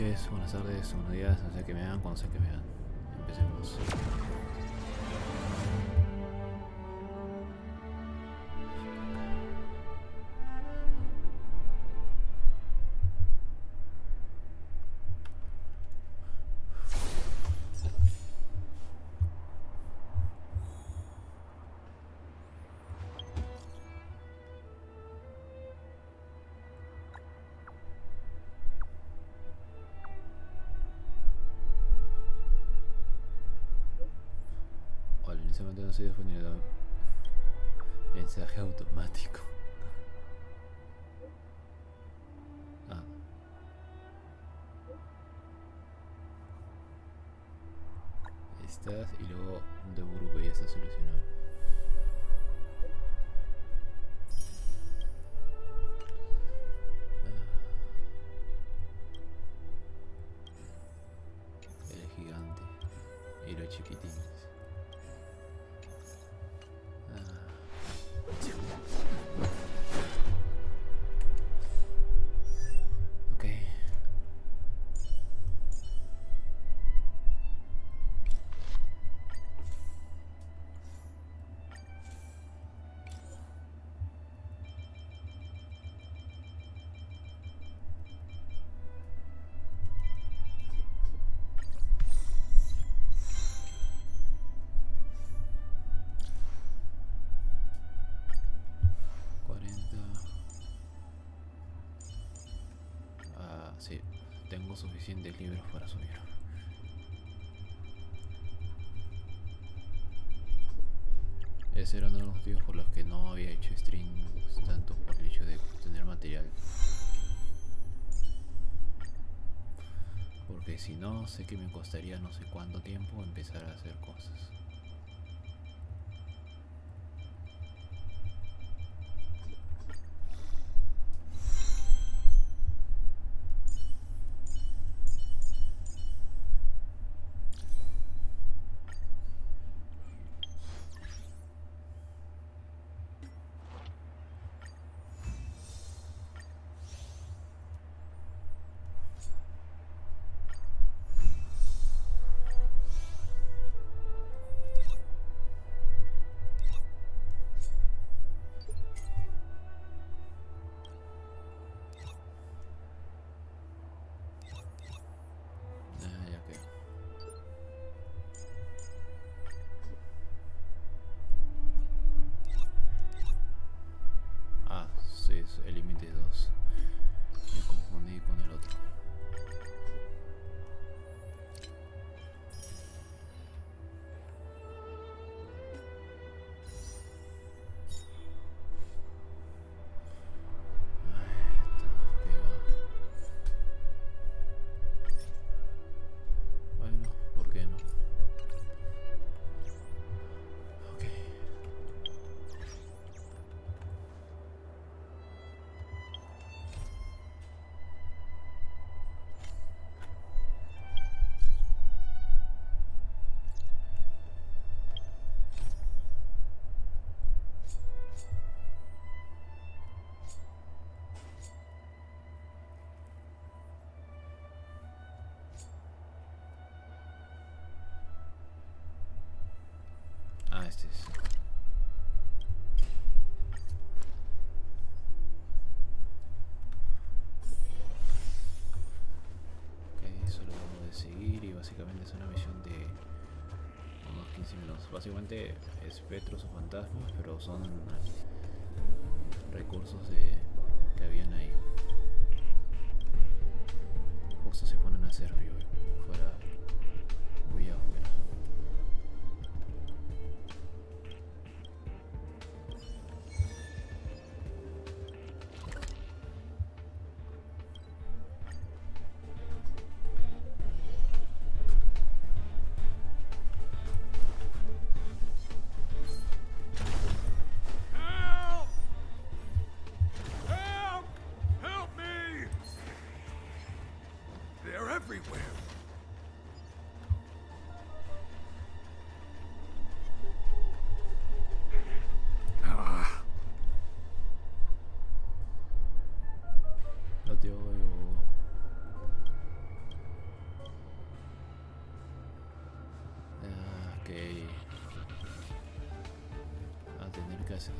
noches, buenas tardes, buenos días, no sé qué me vean, cuando sé que me vean. Empecemos. Vale, en ese momento no se disponible mensaje automático. Ah, estás y luego de grupo ya está solucionado. El gigante y los chiquitines. Ok. Sí, tengo suficientes libros para subir. Ese era uno de los motivos por los que no había hecho streams, tanto por el hecho de tener material. Porque si no, sé que me costaría no sé cuánto tiempo empezar a hacer cosas. Ya que. Ah, sí, es el límite 2. Me confundí con el otro. Bueno, ¿por qué no? Ok. Ah, este es. Ok, solo debo de seguir y básicamente es una misión de unos 15 minutos. Básicamente espectros o fantasmas, pero son recursos que habían ahí. Justo se ponen a hacer fuera muy afuera. They're everywhere.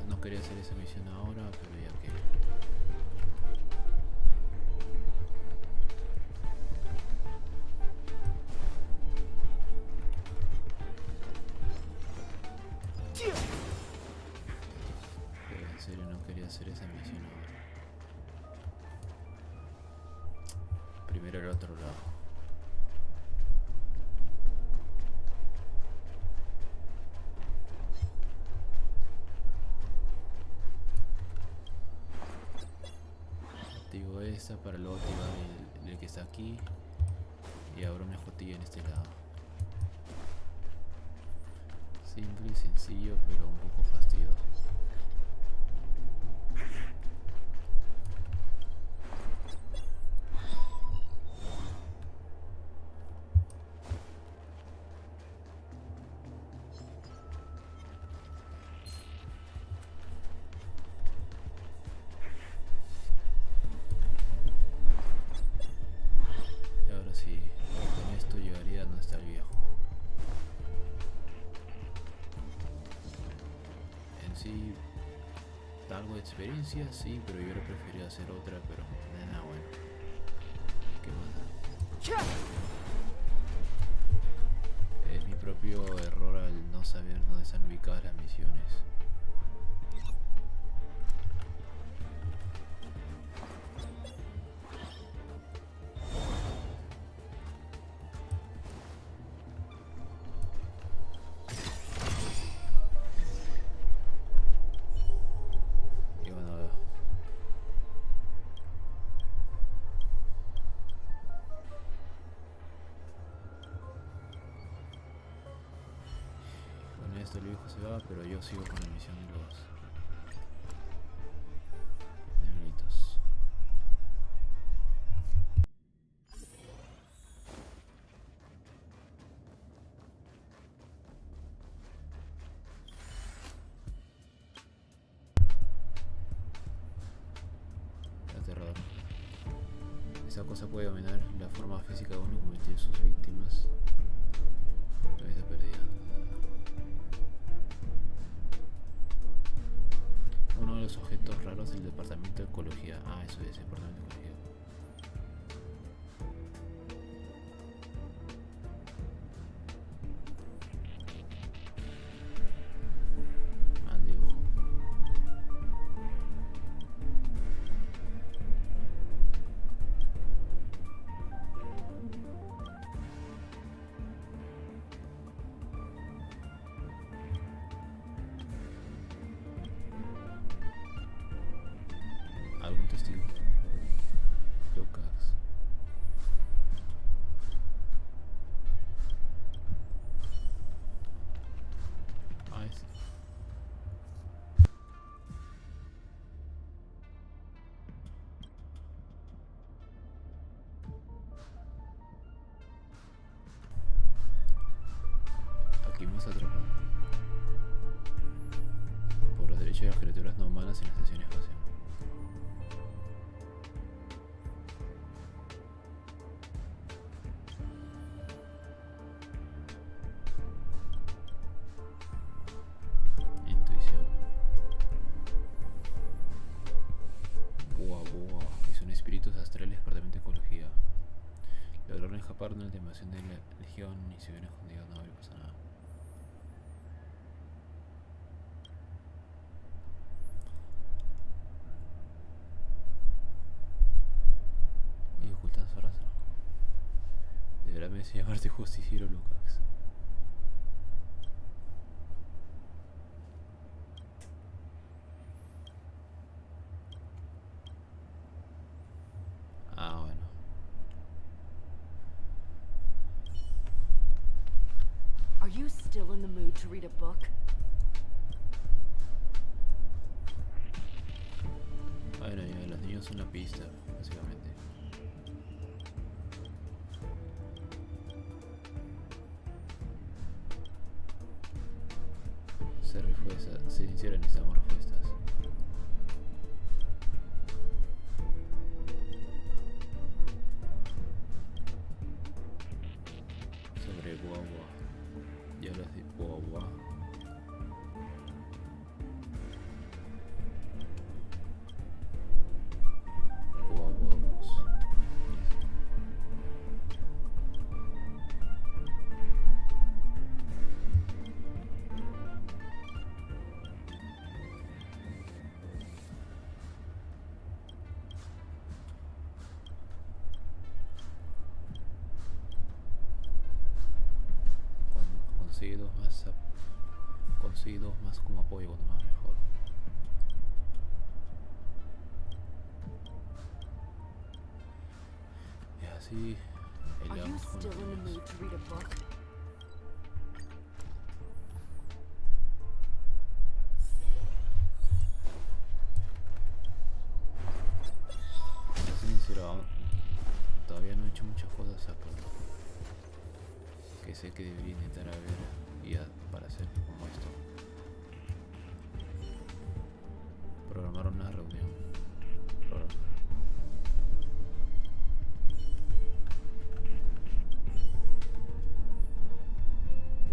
no quería hacer esa misión ahora, pero ya que... Pero en serio no quería hacer esa misión ahora. Primero el otro lado. Activo esta para luego activar el que está aquí. Y abro una escotilla en este lado. Simple y sencillo, pero un poco fastidioso. Y ahora sí, con esto llegaría a donde está el viejo. En sí, algo de experiencia, sí, pero yo hubiera preferido hacer otra, pero nada, bueno. ¿Qué más da? Es mi propio error al no saber dónde están ubicadas las misiones. Y bueno, con esto el viejo se va, pero yo sigo con la misión de los negritos. Aterrador. Esa cosa puede dominar la forma física de uno y convertir sus víctimas en cabeza perdida. Uno de los objetos raros del departamento de ecología. Ah, eso es, departamento de ecología. Mal dibujo. Algún testigo. Lucas. Ah, ese. Aquí hemos atrapado. Por los derechos de las criaturas no humanas en la estación espacial. Intuición. Boa. Y son espíritus astrales, departamento de ecología. Lograron escapar de una invasión de la legión y se hubieran escondido, no habría pasado nada. Y ocultan su razón. Deberá llamarte justiciero, Lucas. Ah, bueno. Are you still in the mood to read a book? Bueno, ya los niños son la pista, básicamente. Se iniciaron, necesitamos respuestas. Sobre guagua. Ya los de guagua. conseguí dos más como apoyo cuando más mejor. Y así Are you peleamos con still in the los mood to read a book? Para ser sincero, todavía no he hecho muchas cosas acá que sé que debería intentar para hacer como esto. Programar una reunión.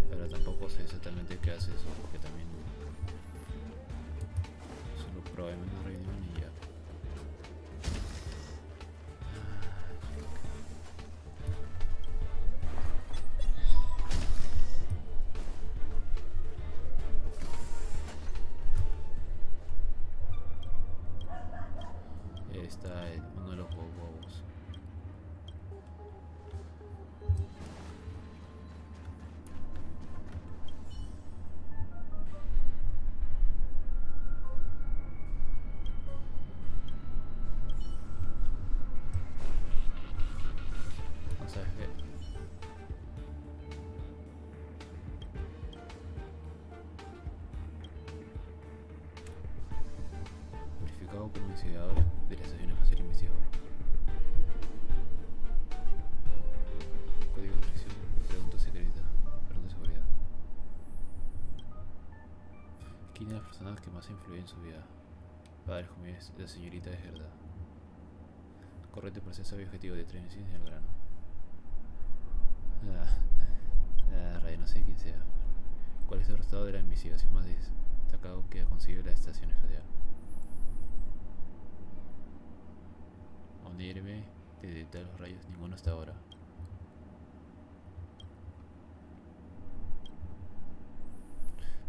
Pero tampoco sé exactamente qué hace eso, porque también solo probé una reunión y ya. Está uno de los bobos. No sabes qué. Verificado como investigador de la estación espacial investigador. Código de inscripción, pregunta secreta, pregunta de seguridad. ¿Quién es la persona que más influye en su vida? Padres como la señorita de Gerda. Correcto proceso y objetivo de transmisión en el grano. Raya, no sé quién sea. ¿Cuál es el resultado de la investigación más destacado que ha conseguido la estación espacial? Unirme de detectar los rayos, ninguno hasta ahora.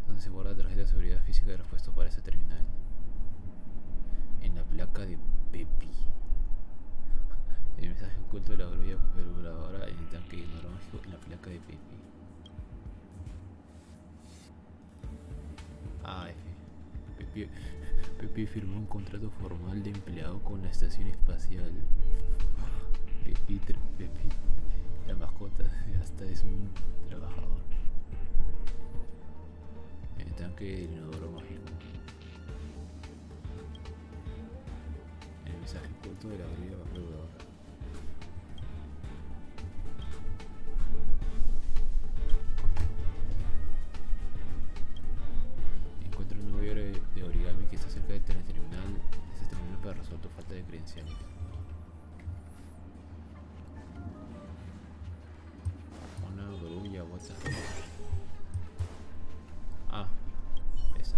¿Dónde se guarda la tarjeta de seguridad física de repuesto para ese terminal? En la placa de Pepi. El mensaje oculto de la grulla perforadora en el tanque hidrológico en la placa de Pepi. Pepi firmó un contrato formal de empleado con la estación espacial. Pepi, la mascota, hasta es un trabajador. En el tanque del inodoro mágico. El mensaje oculto de la grulla perforadora. Encuentra un nuevo de origami que está cerca del terminal. Este terminal para resolver tu falta de credenciales. Una grulla, what the fuck. Esa.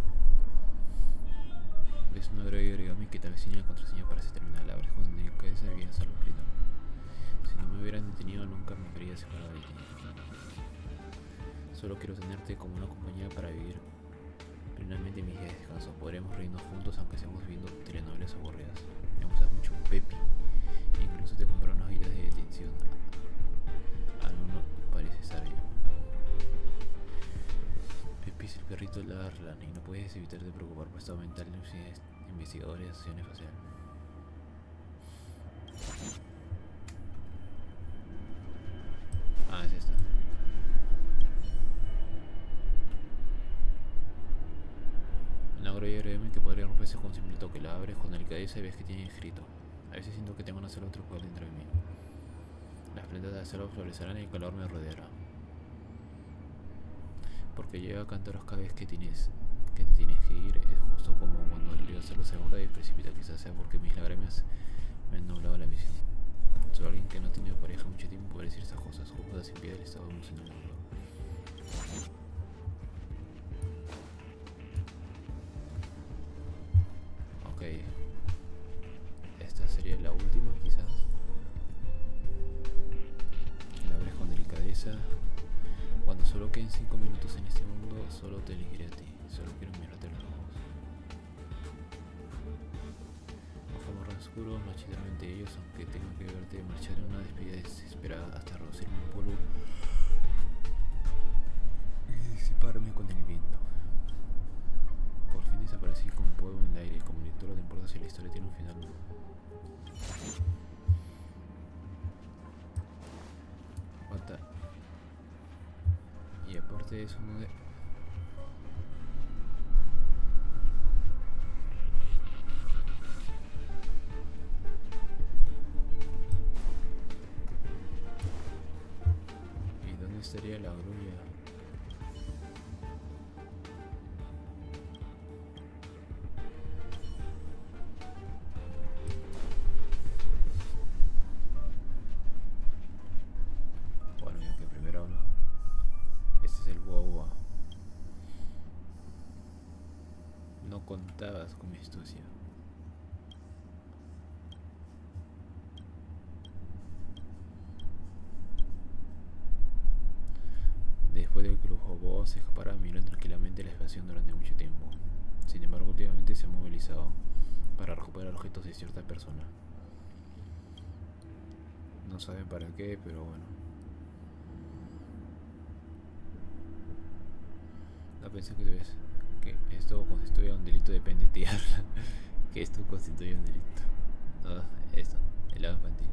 Es una grulla de origami que te avecina la contraseña para ese terminal. Abres con delicadeza y vienes a lo escrito. Si no me hubieran detenido, nunca me habría separado de ti. Solo quiero tenerte como una compañía para vivir plenamente mis días de descanso. Podremos reírnos juntos aunque estemos viendo telenovelas aburridas. Me gusta mucho Pepi. Incluso te compré unas hojitas de detención. No parece estar bien. Pepi es el perrito de la Arlan y no puedes evitar de preocupar por estado mental de los investigadores de la estación espacial. Es esta. Una grulla de que podría romperse con un simple toque. La abres con delicadeza y ves que tiene escrito. A veces siento que tengo una célula tropical dentro de mí. Las plantas de la selva florecerán y el calor me rodeará. Porque llega a cantaros cada vez que te tienes que ir. Es justo como cuando el río se agota y precipita. Quizás sea porque mis lágrimas me han nublado la visión. Solo alguien que no ha tenido pareja mucho tiempo puede decir esas cosas. Juzga sin piedad el estado emocional. Ok. Esta sería la última, quizás. La abres con delicadeza. Cuando solo queden 5 minutos en este mundo, solo te elegiré a ti. Solo quiero mirarte a los ojos. Ojos marrón oscuros, marchitarme ante ellos, aunque tenga que verte marchar en una despedida desesperada hasta reducirme en polvo. futuro te importa si la historia tiene un final. Falta. Y aparte de eso, no de... ¿Y dónde estaría la grulla? Bueno, ya que primero hablo. Este es el guagua. No contabas con mi astucia. Después de que los robots se escaparan, miraron tranquilamente la expansión durante mucho tiempo. Sin embargo, últimamente se han movilizado para recuperar objetos de cierta persona. No saben para qué, pero bueno. No pensé que esto constituye un delito de pendetear. Que esto constituye un delito. No, esto, el lado infantil.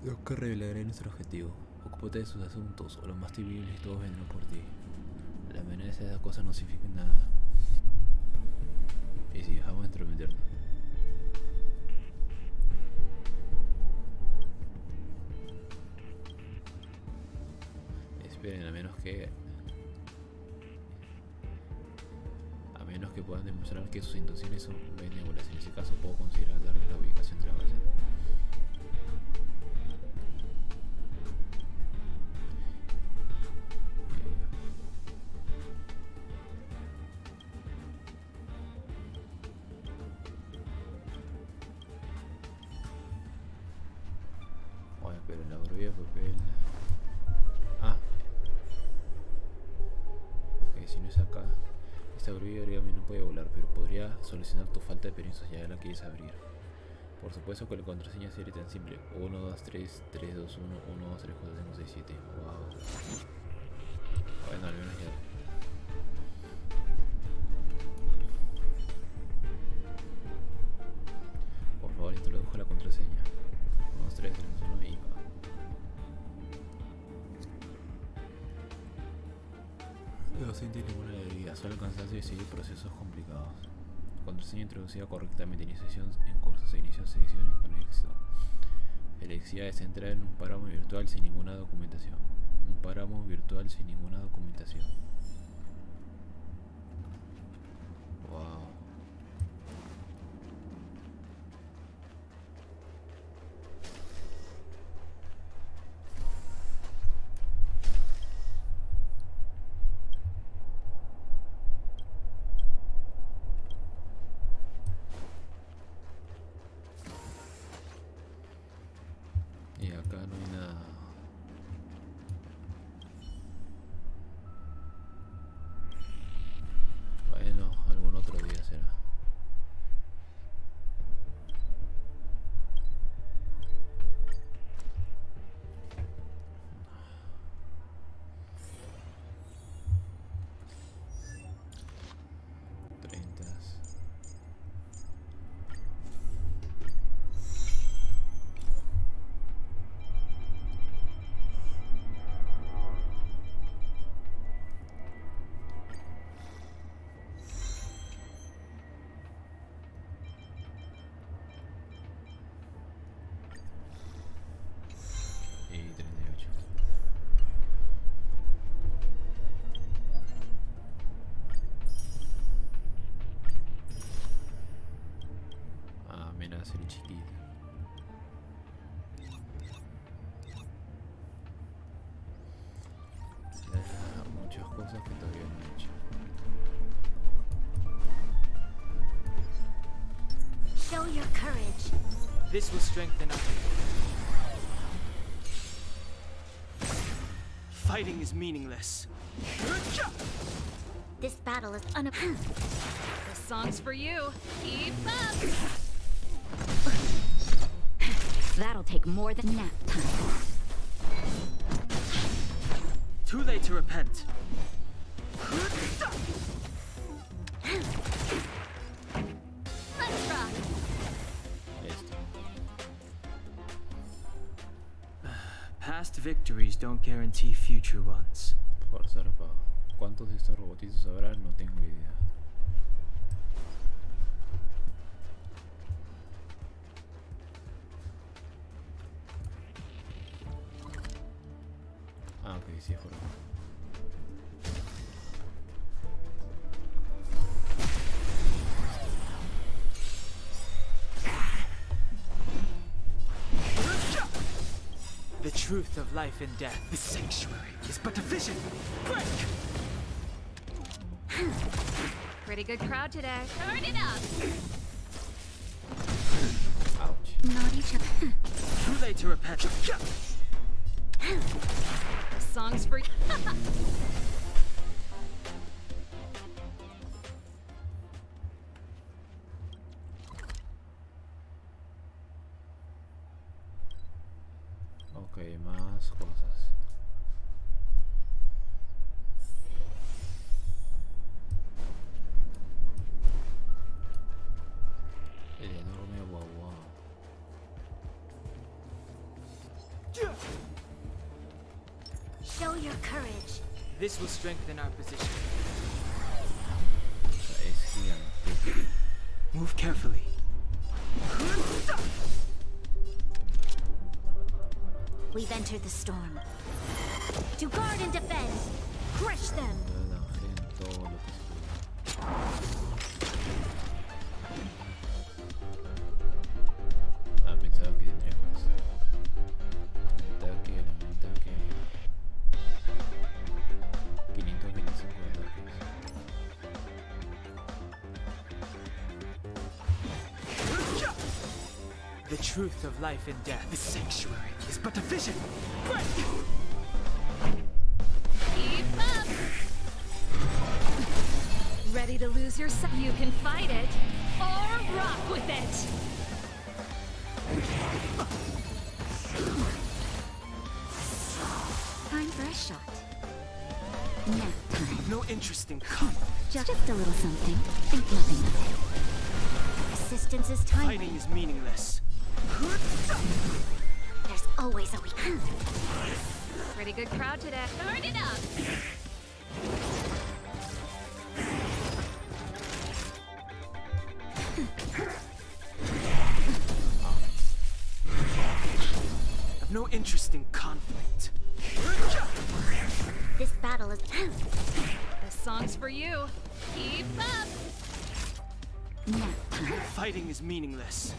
Los que revelaré nuestro objetivo. Ocúpate de sus asuntos, o los más triviales todos vendrán por ti. La amenaza de esas cosas no significa nada. Y si dejamos de entrometernos. Esperen, a menos que puedan demostrar que sus intenciones son benévolas. En ese caso puedo considerar darles la ubicación de la base. Oye, pero la grulla de papel... Ah, ok, si no es acá. Esta grulla de origami no puede volar, pero podría solucionar tu falta de permisos, ya la quieres abrir. Por supuesto que la contraseña sería tan simple: 1, 2, 3, 3, 2, 1, 1, 2, 3, 4, 5, 6, 7. Wow. Bueno, al menos ya. Por favor, introdujo la contraseña. 1, 2, 3, 3, 2, 1 y va. No siente ninguna debilidad, solo el cansancio de seguir procesos complicados. Contraseña introducida correctamente. Iniciación en curso. Se inició sesión con éxito. Felicidad es entrar en un páramo virtual sin ninguna documentación. Un páramo virtual sin ninguna documentación. Wow. Y acá no hay nada. Bueno, algún otro día será. Y 38. Ah, amenaza el chiquito. Muchas cosas que todavía no he hecho. Show your courage. This will strengthen us. Fighting is meaningless. This battle is unapproved. This song's for you. Keep up! That'll take more than nap time. Too late to repent. Let's rock. Listo. Past victories don't guarantee future ones. Forzar para... ¿Cuántos de estos robotitos habrá? No tengo idea. Ah, ok, sí es por acá. The truth of life and death. The sanctuary is but a vision. Break! Pretty good crowd today. Turn it up. Ouch. Not each other. Too late to repent. The song's for you. Ok, más cosas. El enorme guau. Show your courage. This will strengthen our position. O sea, es gigante. Move carefully. We've entered the storm. To guard and defend. Crush them. Todo lo que se pueda. Ah, pensaba que tendría más. El ataque. 525 de ataques. The truth of life and death. The sanctuary is but a vision. Break! Keep up. Ready to lose yourself? You can fight it or rock with it. Time for a shot. Nap time. No interest in conflict. Just a little something. Think nothing of it. Resistance is time. Fighting is meaningless. There's always a weak. Pretty good crowd today. Turn it up. I've no interest in conflict. This battle is. The song's for you. Keep up. Nap time. Fighting is meaningless.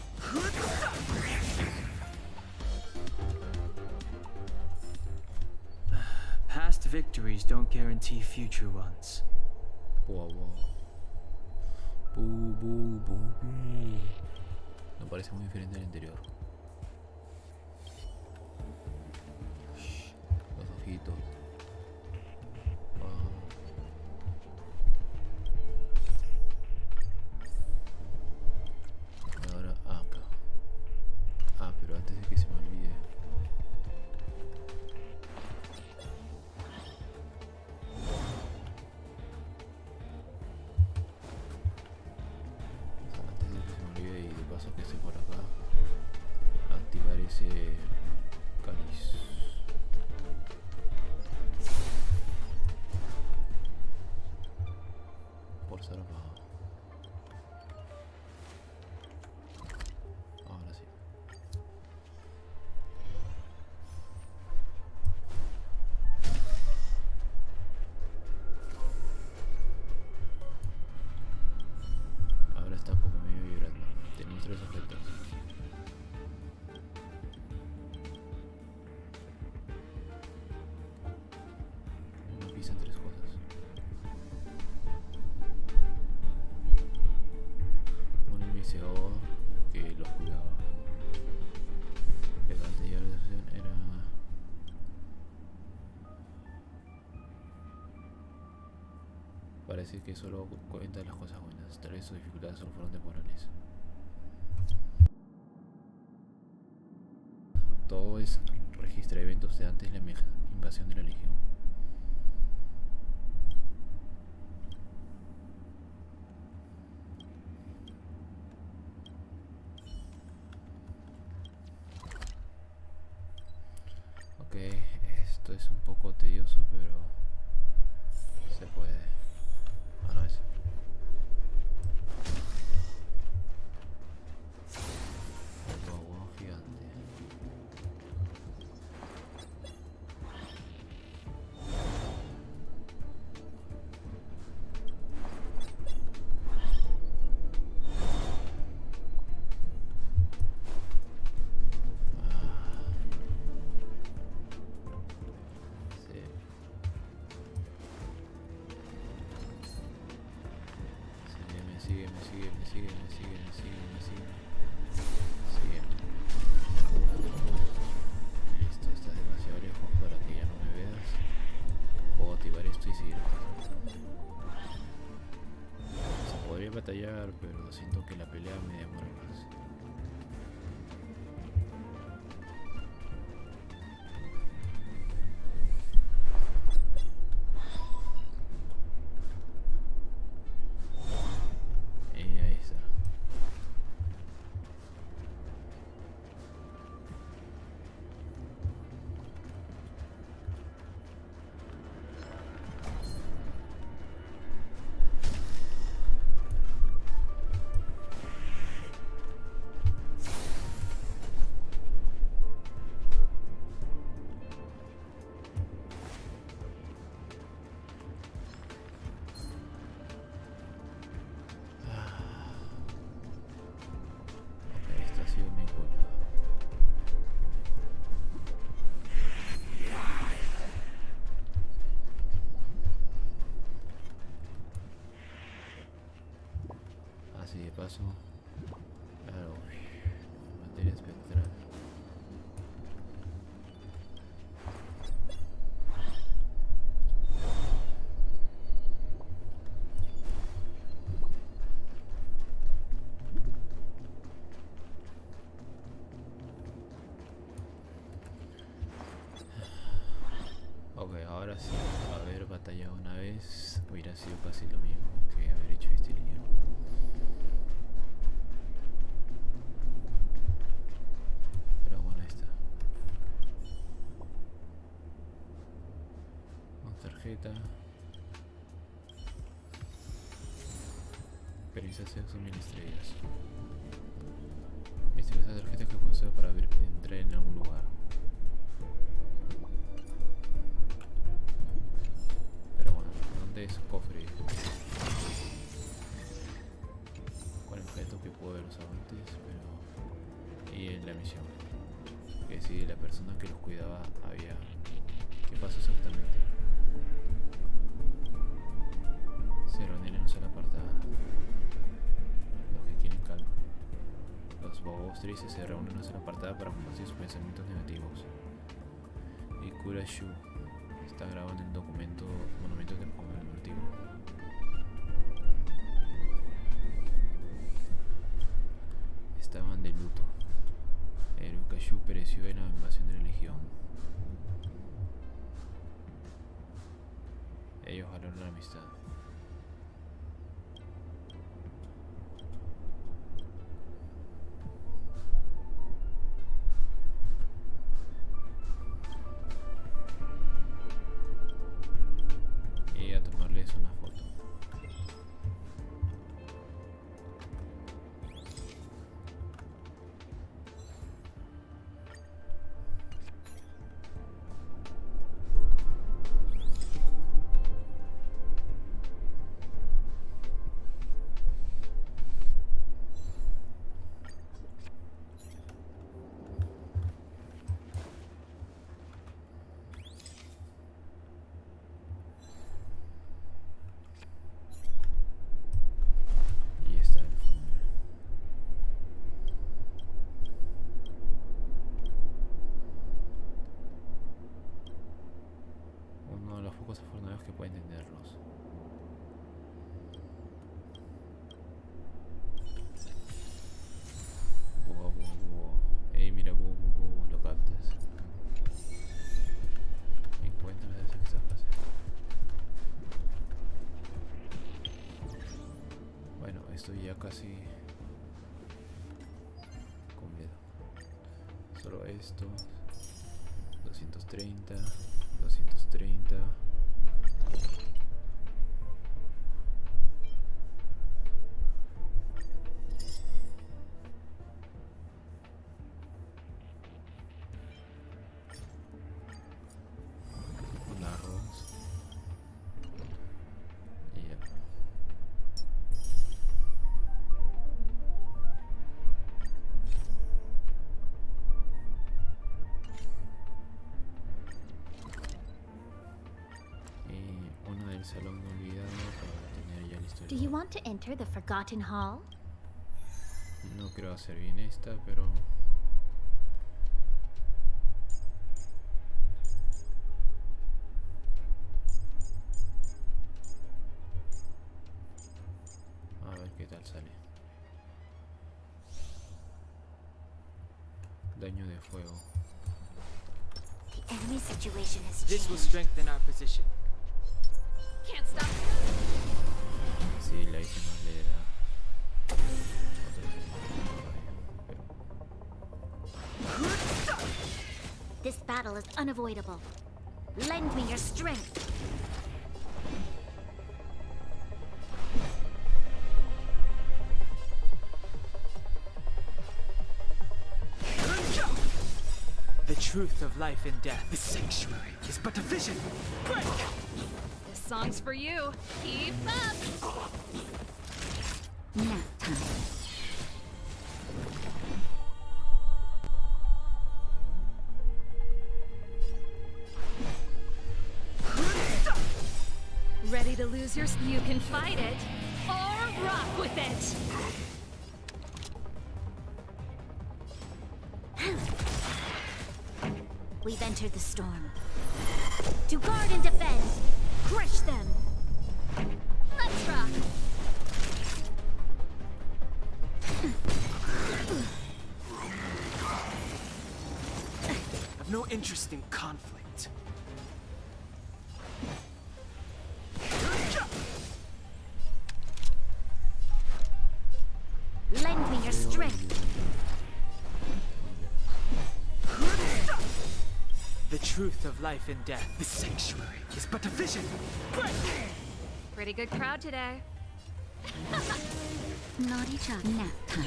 Past victories don't guarantee future ones. Wow. No parece muy diferente al anterior. Los ojitos. Wow. Ahora acá. Pero antes de que se me olvide. Y de paso que esté por acá, activar ese cáliz. Por ser abajo. Ahora sí. Ahora está como medio vibrando. Tenemos 3 objetos. Uno pisan 3 cosas. Un investigador que los cuidaba. Pero antes ya la opción era... Parece que solo cuenta las cosas buenas. Tal vez sus dificultades solo fueron temporales. Todo es registra eventos de antes de la invasión de la Legión. Ok, esto es un poco tedioso, pero se puede. Ah, no es. Otro huevo gigante. Listo, estás demasiado lejos para que ya no me veas. Puedo activar esto y seguir atacando. Se podría batallar, pero siento que la pelea me demora más. Y ahí está. Esta ha sido mi culpa. Así de paso. Claro, materia espectral. Ok, ahora sí, haber batallado una vez hubiera sido casi lo mismo que haber hecho este lío. Pero bueno, ahí está. Una tarjeta. Experiencias son 1000 estrellas. Esta es la tarjeta que puedo usar para entrar en algún lugar. Pero bueno, ¿dónde es su cofre? Con el objeto que puedo haber usado antes, pero... Y en la misión. Que si la persona que los cuidaba había... ¿Qué pasó exactamente? Se reúnen en una sola apartada. Los que quieren calma. Los bobos tristes se reúnen en una sola apartada para compartir sus pensamientos negativos. Y Kura Shu está grabado en el documento monumento conmemorativo. Estaban de luto. El Ukashu pereció en la invasión de la Legión. Ellos valoran la amistad. Y a tomarles una foto. Y está el fondo. Uno de los pocos afortunados que puede entenderlos. Buah, buah, buah. Ey, mira, buah, buah, buah, lo captas. Encuéntrame esa que está fácil. Bueno, estoy ya casi completo. Solo esto. 200 230, 230. Un arroz. Y ya. Uno del salón olvidado para tener ya la historia. Do you want to enter the Forgotten Hall? No creo hacer bien esta, pero a ver qué tal sale. Daño de fuego. The enemy situation has This will changed. strengthen our position. Can't stop. Sí, la hice más le da. This battle is unavoidable. Lend me your strength. The truth of life and death. The sanctuary is but a vision. Break! This song's for you. Keep up. Nap time. Ready to lose your... You can fight it or rock with it. We've entered the storm. To guard and defend. Crush them. Let's rock. I've no interest in conflict. Lend me your strength. The truth of life and death. The sanctuary is but a vision. Break! Pretty good crowd today. Naughty child. Nap time.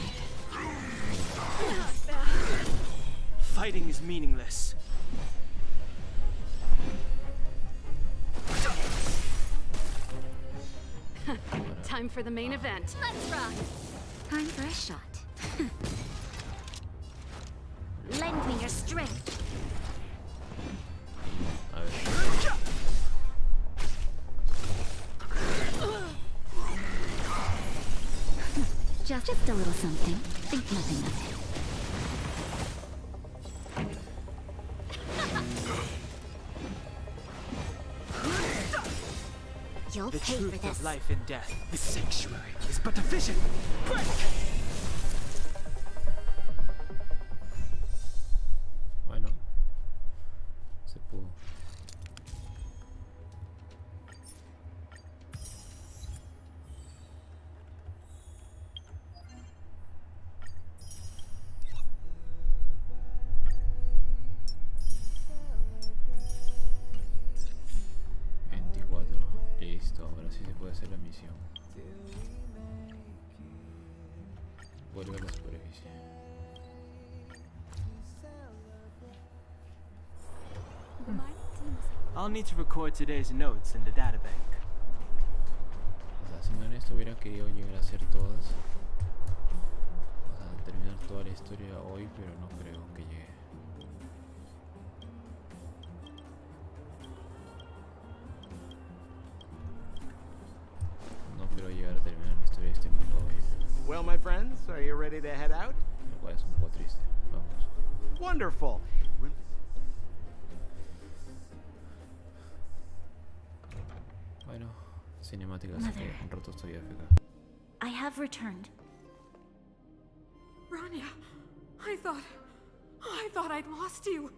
Fighting is meaningless. Time for the main event. Let's rock. Time for a shot. Lend me your strength. A ver. Just a little something. Think nothing of it. You'll The pay for truth this. of life and death. The sanctuary is but a vision. Break! Bueno, se pudo. Listo, ahora sí se puede hacer la misión. Vuelve a la superficie. I'll need to record today's notes in the databank. O sea, siendo honesto, hubiera querido llegar a hacer todas. O sea, terminar toda la historia hoy, pero no creo que llegue. No creo llegar a terminar la historia de este mundo hoy. Well, my friends, are you ready to head out? Lo cual es un poco triste. Vamos. Wonderful. Bueno, cinemática, así que un rato estoy AFK. I have returned. Rania, I thought I'd lost you.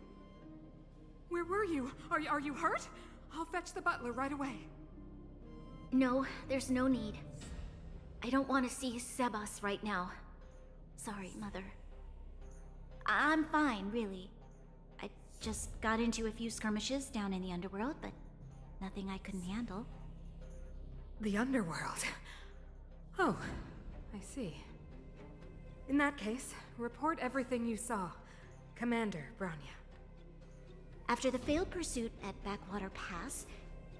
Where were you? Are you hurt? I'll fetch the butler right away. No, there's no need. I don't want to see Sebas right now. Sorry, Mother. I'm fine, really. I Just got into a few skirmishes down in the underworld, but nothing I couldn't handle. The underworld. Oh, I see. In that case, report everything you saw. Commander Bronya. After the failed pursuit at Backwater Pass,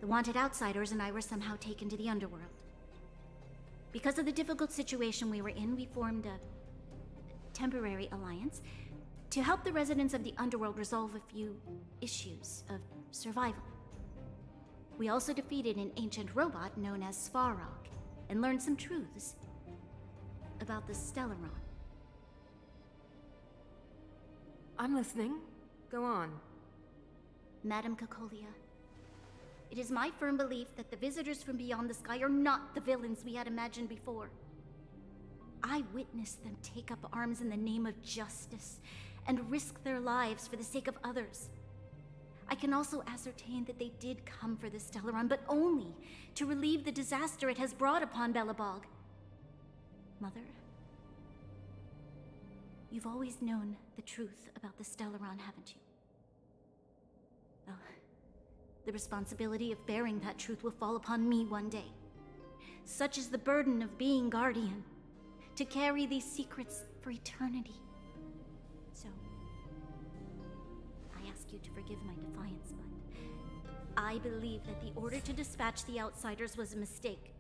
the wanted outsiders and I were somehow taken to the underworld. Because of the difficult situation we were in, we formed a temporary alliance to help the residents of the underworld resolve a few issues of survival. We also defeated an ancient robot known as Svarog and learned some truths about the Stellaron. I'm listening. Go on. Madam Cocolia, it is my firm belief that the visitors from beyond the sky are not the villains we had imagined before. I witnessed them take up arms in the name of justice and risk their lives for the sake of others. I can also ascertain that they did come for the Stellaron, but only to relieve the disaster it has brought upon Belobog. Mother, you've always known the truth about the Stellaron, haven't you? Well, the responsibility of bearing that truth will fall upon me one day. Such is the burden of being Guardian, to carry these secrets for eternity. So, I ask you to forgive my defiance, but I believe that the order to dispatch the outsiders was a mistake.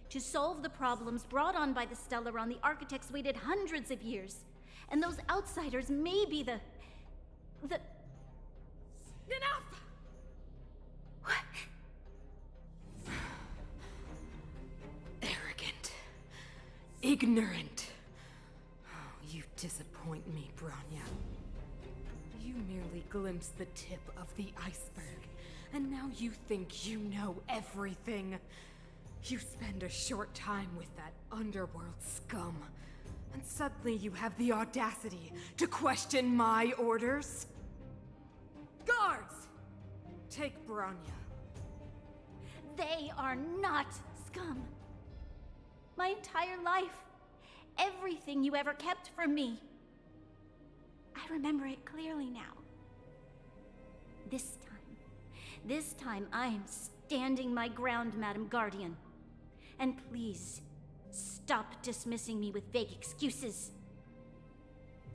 To solve the problems brought on by the Stellaron, the architects waited hundreds of years. And those outsiders may be the... Enough! Arrogant. Ignorant. Oh, you disappoint me, Bronya. You merely glimpsed the tip of the iceberg, and now you think you know everything. You spend a short time with that underworld scum, and suddenly you have the audacity to question my orders? Guards! Take Bronya. They are not scum. My entire life, everything you ever kept from me. I remember it clearly now. This time I am standing my ground, Madam Guardian. And please, stop dismissing me with vague excuses.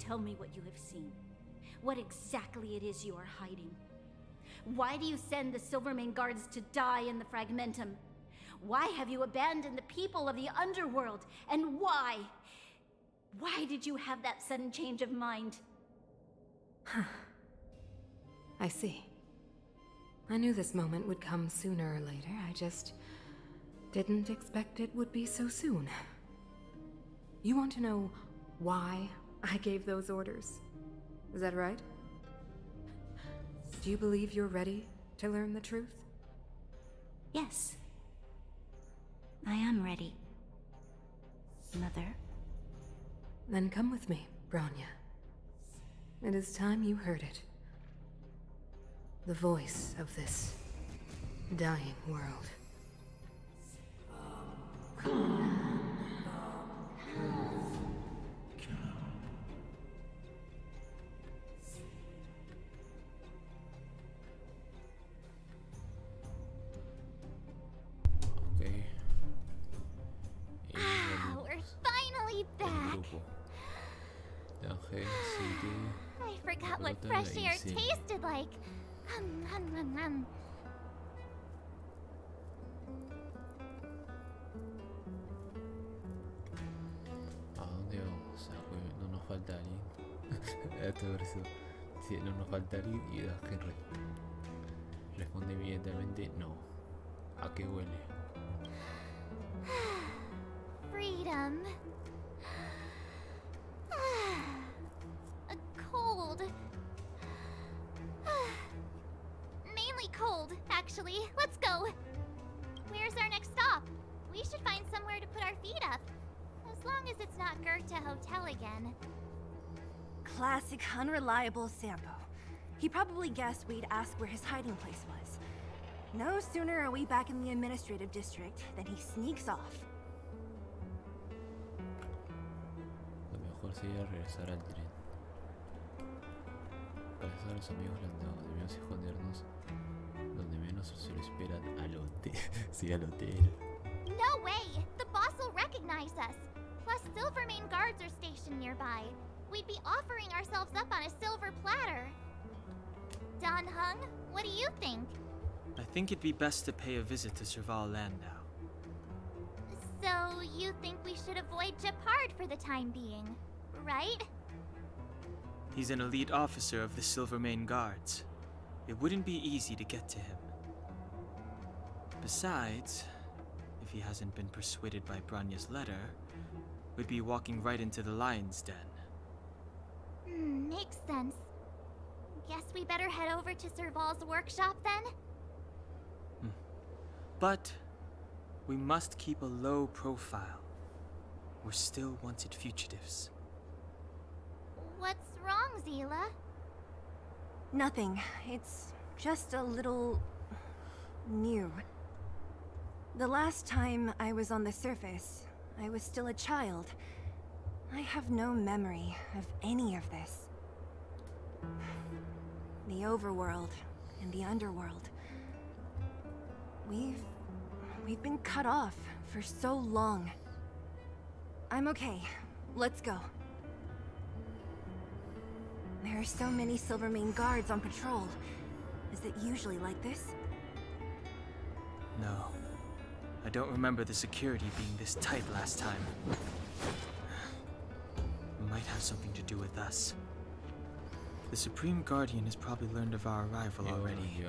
Tell me what you have seen. What exactly it is you are hiding. Why do you send the Silvermane guards to die in the Fragmentum? Why have you abandoned the people of the underworld? And why? Why did you have that sudden change of mind? I see. I knew this moment would come sooner or later. I just didn't expect it would be so soon. You want to know why I gave those orders? Is that right? Do you believe you're ready to learn the truth? Yes. I am ready, Mother. Then come with me, Bronya. It is time you heard it. The voice of this dying world. Okay. We're finally back. I forgot what fresh air tasted like. ¿A dónde vamos? No nos falta alguien. Esto es gracioso. Sí, no nos falta alguien y Dasken responde evidentemente no. ¿A qué huele? Freedom. A cold. Mainly cold, actually. Let's go. Where's our next stop? We should find somewhere to put our feet up. As long as it's not Goethe Hotel again. Classic unreliable Sampo. He probably guessed we'd ask where his hiding place was. No sooner are we back in the administrative district than he sneaks off. Lo mejor sería regresar al tren. localizar a los amigos lanzados. Debemos escondernos donde menos se lo esperan al hotel. Sí, al hotel. No way! The boss will recognize us. Plus, Silvermane guards are stationed nearby. We'd be offering ourselves up on a silver platter. Don Hung, what do you think? I think it'd be best to pay a visit to Serval Land now. So, you think we should avoid Japard for the time being, right? He's an elite officer of the Silvermane Guards. It wouldn't be easy to get to him. Besides, if he hasn't been persuaded by Branya's letter, we'd be walking right into the lion's den. Makes sense. Guess we better head over to Serval's workshop then? But we must keep a low profile. We're still wanted fugitives. What's wrong, Zila? Nothing. It's just a little... new. The last time I was on the surface, I was still a child. I have no memory of any of this. The overworld and the underworld. We've been cut off for so long. I'm okay. Let's go. There are so many Silvermane guards on patrol. Is it usually like this? No. I don't remember the security being this tight last time. It might have something to do with us. The Supreme Guardian has probably learned of our arrival already.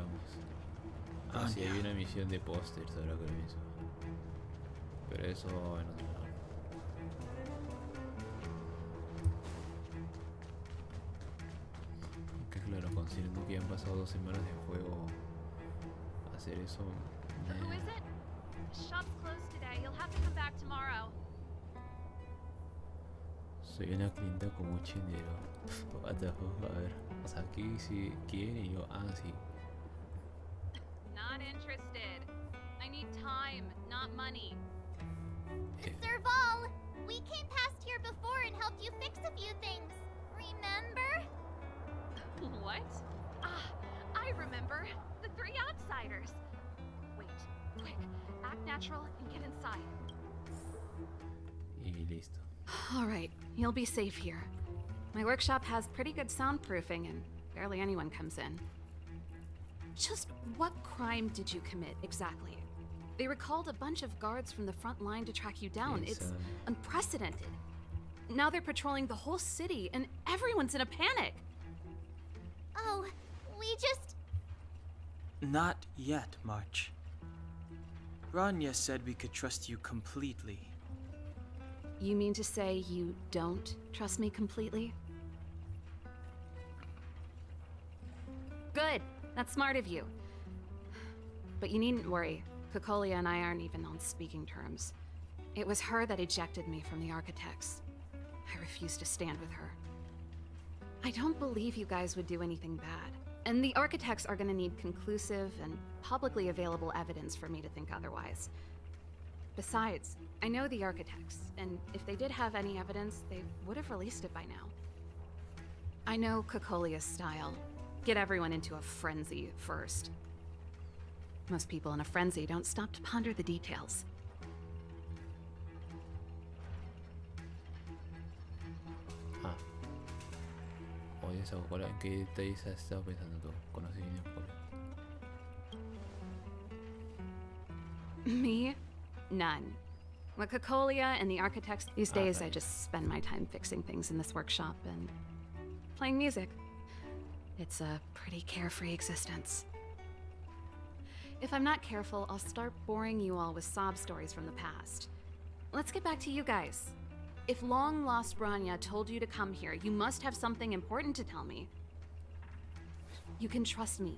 Ah, sí, hay una misión de pósters ahora que lo pienso. Pero eso en otro lado. Que claro, considerando que han pasado 2 semanas de juego, hacer eso. Who is it? The shop's closed today. You'll have to come back tomorrow. Soy una clienta con mucho dinero. What the fuck, a ver. O sea, aquí si quiere y yo, sí. Not interested. I need time, not money. Serval, we came past here before and helped you fix a few things. Remember? What? I remember. The 3 outsiders. Wait, quick. Act natural and get inside. Y listo. All right, you'll be safe here. My workshop has pretty good soundproofing and barely anyone comes in. Just what crime did you commit exactly? They recalled a bunch of guards from the front line to track you down. It's unprecedented. Now they're patrolling the whole city and everyone's in a panic. Oh, we just... Not yet, March. Rania said we could trust you completely. You mean to say you don't trust me completely? Good. That's smart of you. But you needn't worry. Kokolia and I aren't even on speaking terms. It was her that ejected me from the Architects. I refuse to stand with her. I don't believe you guys would do anything bad. And the Architects are gonna need conclusive and publicly available evidence for me to think otherwise. Besides, I know the Architects, and if they did have any evidence, they would have released it by now. I know Kokolia's style. Get everyone into a frenzy first. Most people in a frenzy don't stop to ponder the details. Oye, esa cola, ¿en qué detalles has estado pensando tú? ¿Conoces bien el cola? Me? None. With Kokolia and the Architects, these days I just spend my time fixing things in this workshop and playing music. It's a pretty carefree existence. If I'm not careful, I'll start boring you all with sob stories from the past. Let's get back to you guys. If long-lost Branya told you to come here, you must have something important to tell me. You can trust me.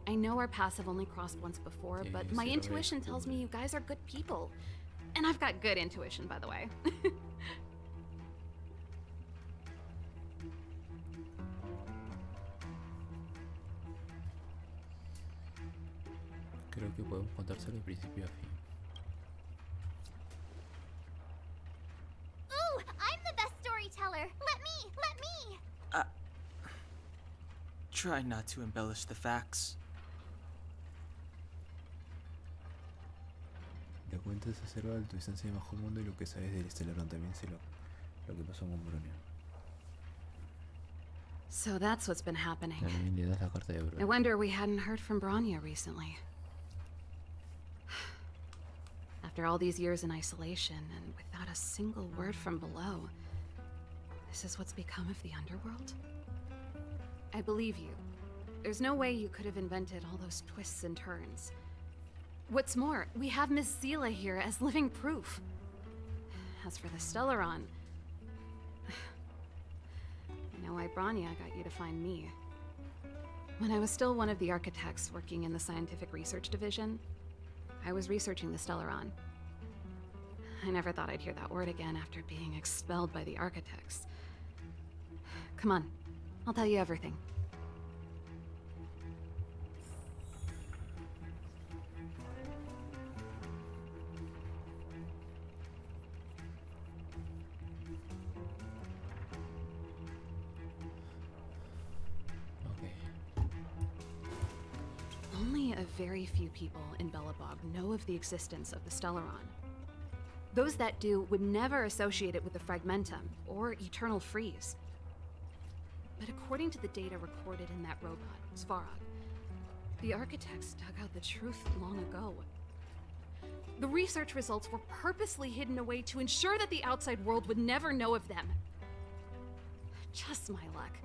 I know our paths have only crossed once before, but my intuition tells me you guys are good people. And I've got good intuition, by the way. Creo que podemos contárselo de principio a fin. Ooh, I'm the best storyteller. Let me. Try not to embellish the facts. Te cuentas acerca de tu distancia de bajo mundo y lo que sabes del Estelarón. También sé lo que pasó con Bronia. So that's what's been happening. También le das la carta de I Bronia. wonder we hadn't heard from Bronya recently. After all these years in isolation and without a single word from below, this is what's become of the underworld? I believe you. There's no way you could have invented all those twists and turns. What's more, we have Miss Zila here as living proof. As for the Stellaron, I know why Bronya got you to find me. When I was still one of the architects working in the scientific research division, I was researching the Stellaron. I never thought I'd hear that word again after being expelled by the architects. Come on, I'll tell you everything. Ok. Only a very few people in Belobog know of the existence of the Stellaron. Those that do would never associate it with the Fragmentum or Eternal Freeze. But according to the data recorded in that robot, Svarog, the architects dug out the truth long ago. The research results were purposely hidden away to ensure that the outside world would never know of them. Just my luck.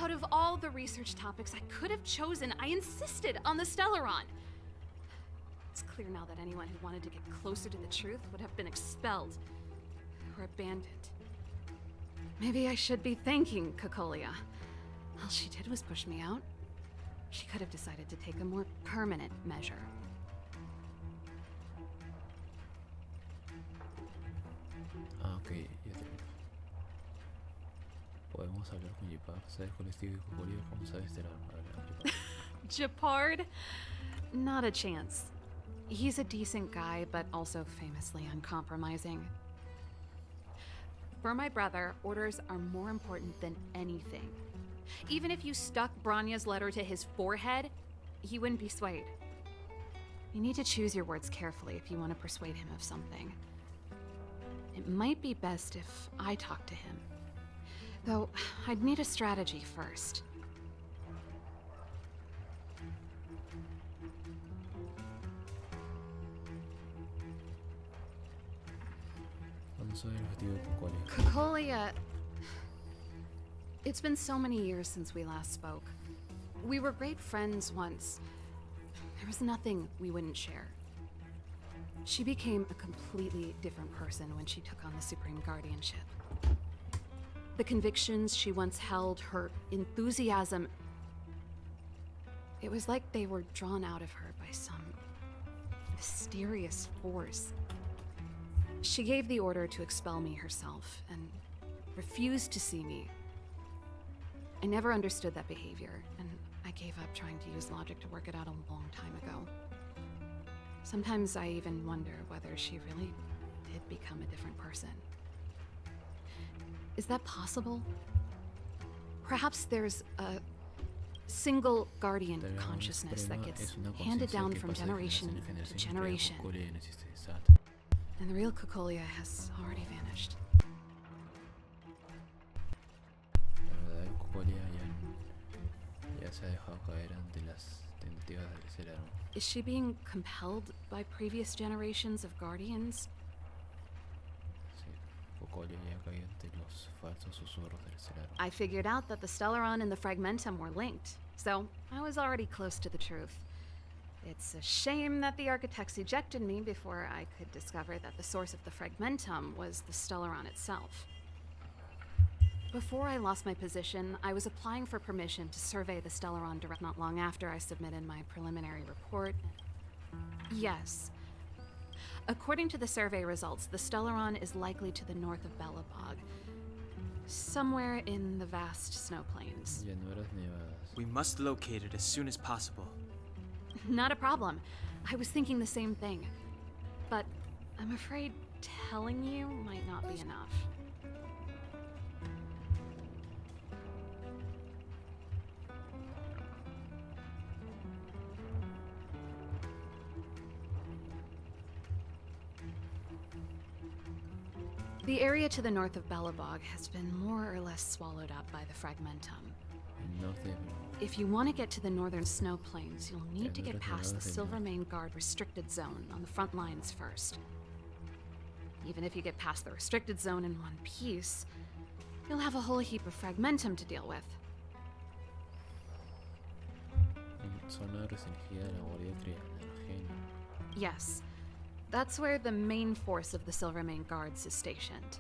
Out of all the research topics I could have chosen, I insisted on the Stellaron. It's clear now that anyone who wanted to get closer to the truth would have been expelled or abandoned. Maybe I should be thanking Cocolia. All she did was push me out. She could have decided to take a more permanent measure. Ah, ok, ya terminó. Podemos hablar con Jipar. ¿Sabes cuál es Steve Cocolia? ¿Cómo sabes hablar con Jipar? Japard? Not a chance. He's a decent guy, but also famously uncompromising. For my brother, orders are more important than anything. Even if you stuck Bronya's letter to his forehead, he wouldn't be swayed. You need to choose your words carefully if you want to persuade him of something. It might be best if I talk to him. Though, I'd need a strategy first. ¿Cuándo soy el objetivo de Cocolia? Cocolia... It's been so many years since we last spoke. We were great friends once. There was nothing we wouldn't share. She became a completely different person when she took on the Supreme Guardianship. The convictions she once held, her enthusiasm... It was like they were drawn out of her by some mysterious force. She gave the order to expel me herself and refused to see me. I never understood that behavior, and I gave up trying to use logic to work it out a long time ago. Sometimes I even wonder whether she really did become a different person. Is that possible? Perhaps there's a single guardian consciousness that gets handed down from generation to generation, and the real Cocolia has already vanished. La verdadera Cocolia ya se ha dejado caer ante las tentativas del Celarón. Is she being compelled by previous generations of guardians? Sí, Cocolia ya cae ante los falsos susurros del Celarón. I figured out that the Stellaron and the Fragmentum were linked, so I was already close to the truth. It's a shame that the architects ejected me before I could discover that the source of the Fragmentum was the Stellaron itself. Before I lost my position, I was applying for permission to survey the Stellaron direct not long after I submitted my preliminary report. Yes. According to the survey results, the Stellaron is likely to the north of Belobog, somewhere in the vast snow plains. Llanuras nevadas. We must locate it as soon as possible. Not a problem. I was thinking the same thing. But I'm afraid telling you might not be enough. The area to the north of Belobog has been more or less swallowed up by the Fragmentum. El norte de Belobog. If you want to get to the northern snow plains, you'll need to get Tiradas past the del norte. Silvermane Guard restricted zone on the front lines first. Even if you get past the restricted zone in one piece, you'll have a whole heap of Fragmentum to deal with. Zona restringida de la Guardia del Genio. Yes, that's where the main force of the Silvermane Guards is stationed.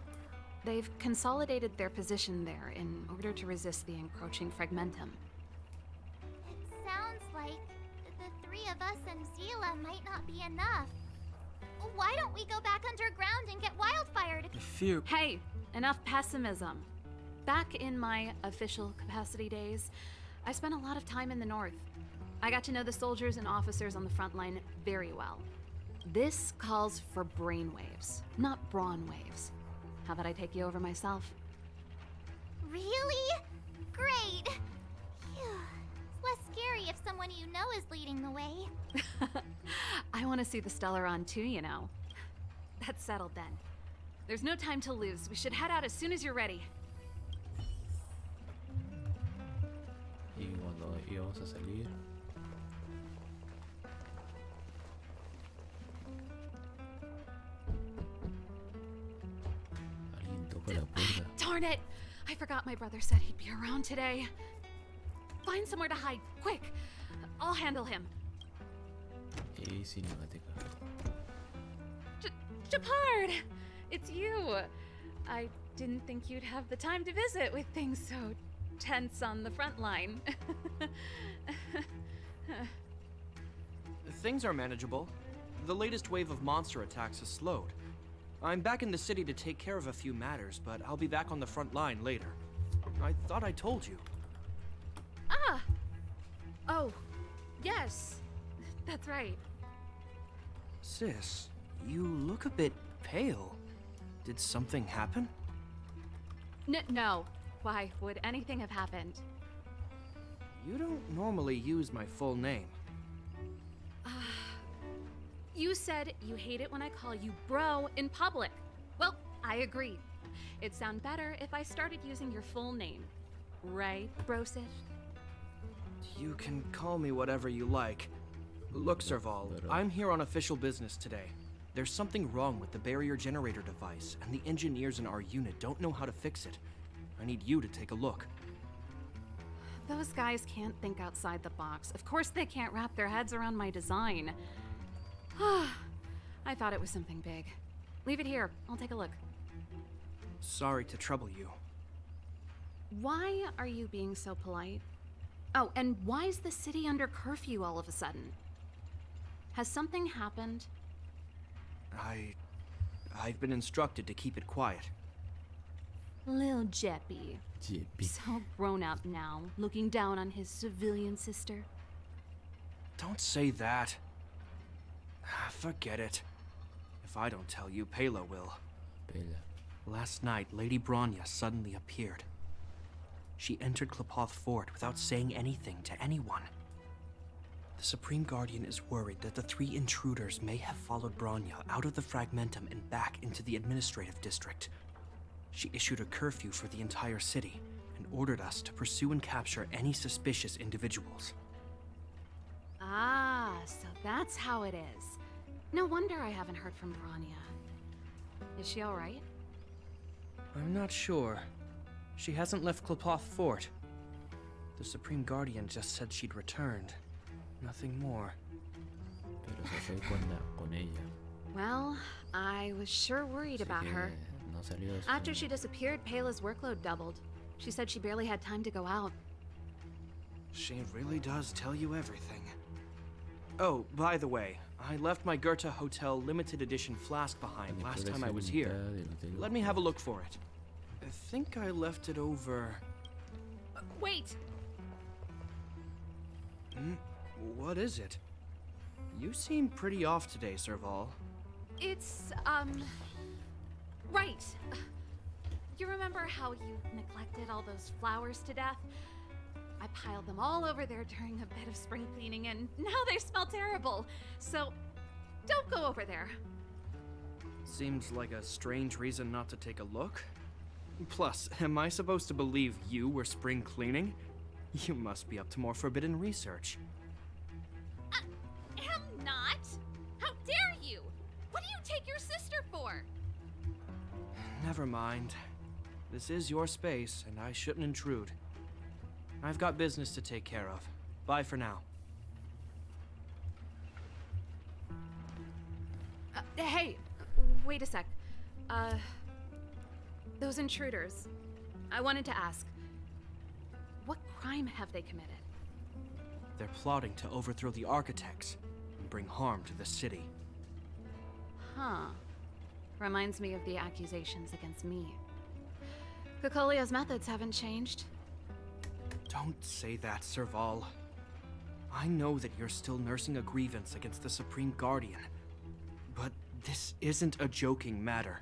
They've consolidated their position there in order to resist the encroaching Fragmentum. It sounds like the three of us and Zila might not be enough. Why don't we go back underground and get Wildfire to... I fear... Hey, enough pessimism. Back in my official capacity days, I spent a lot of time in the north. I got to know the soldiers and officers on the front line very well. This calls for brainwaves, not brawn waves. How about I take you over myself? Really? Great! Phew. It's less scary if someone you know is leading the way. I want to see the Stellaron too, you know. That's settled then. There's no time to lose. We should head out as soon as you're ready. Y cuando íbamos a salir, alguien toca la puerta. Darn it! I forgot my brother said he'd be around today. Find somewhere to hide, quick! I'll handle him. Y cinemática. Japard! It's you! I didn't think you'd have the time to visit with things so tense on the front line. Things are manageable. The latest wave of monster attacks has slowed. I'm back in the city to take care of a few matters, but I'll be back on the front line later. I thought I told you. Ah! Oh, yes. That's right. Sis, you look a bit pale. Did something happen? No. Why would anything have happened? You don't normally use my full name. You said you hate it when I call you bro in public. Well, I agree. It'd sound better if I started using your full name. Right, Brosif? You can call me whatever you like. Look, Serval, I'm here on official business today. There's something wrong with the barrier generator device, and the engineers in our unit don't know how to fix it. I need you to take a look. Those guys can't think outside the box. Of course they can't wrap their heads around my design. I thought it was something big. Leave it here. I'll take a look. Sorry to trouble you. Why are you being so polite? Oh, and why is the city under curfew all of a sudden? Has something happened? I've been instructed to keep it quiet. Lil Jeppy. Jeppy. So grown up now, looking down on his civilian sister. Don't say that. Forget it. If I don't tell you, Pela will. Pela. Last night, Lady Bronya suddenly appeared. She entered Klapoth Fort without saying anything to anyone. The Supreme Guardian is worried that the three intruders may have followed Bronya out of the Fragmentum and back into the administrative district. She issued a curfew for the entire city and ordered us to pursue and capture any suspicious individuals. Ah, so that's how it is. No wonder I haven't heard from Bronya. Is she all right? I'm not sure. She hasn't left Klapoth Fort. The Supreme Guardian just said she'd returned. Nothing more. Pero se fue con ella. Well, I was sure worried Así about que her. no salió de su- After she disappeared, Pela's workload doubled. She said she barely had time to go out. She really does tell you everything. Oh, by the way, I left my Goethe Hotel limited edition flask behind Mi last time I colección was here. limitada del Hotel Let me have a look for it. I think I left it over... Wait! What is it? You seem pretty off today, Serval. It's, right. You remember how you neglected all those flowers to death? I piled them all over there during a bit of spring cleaning, and now they smell terrible. So, don't go over there. Seems like a strange reason not to take a look. Plus, am I supposed to believe you were spring cleaning? You must be up to more forbidden research. Am not! How dare you! What do you take your sister for? Never mind. This is your space, and I shouldn't intrude. I've got business to take care of. Bye for now. Hey, wait a sec. Those intruders. I wanted to ask, what crime have they committed? They're plotting to overthrow the architects and bring harm to the city. Huh. Reminds me of the accusations against me. Cocolia's methods haven't changed. Don't say that, Serval. I know that you're still nursing a grievance against the Supreme Guardian, but this isn't a joking matter.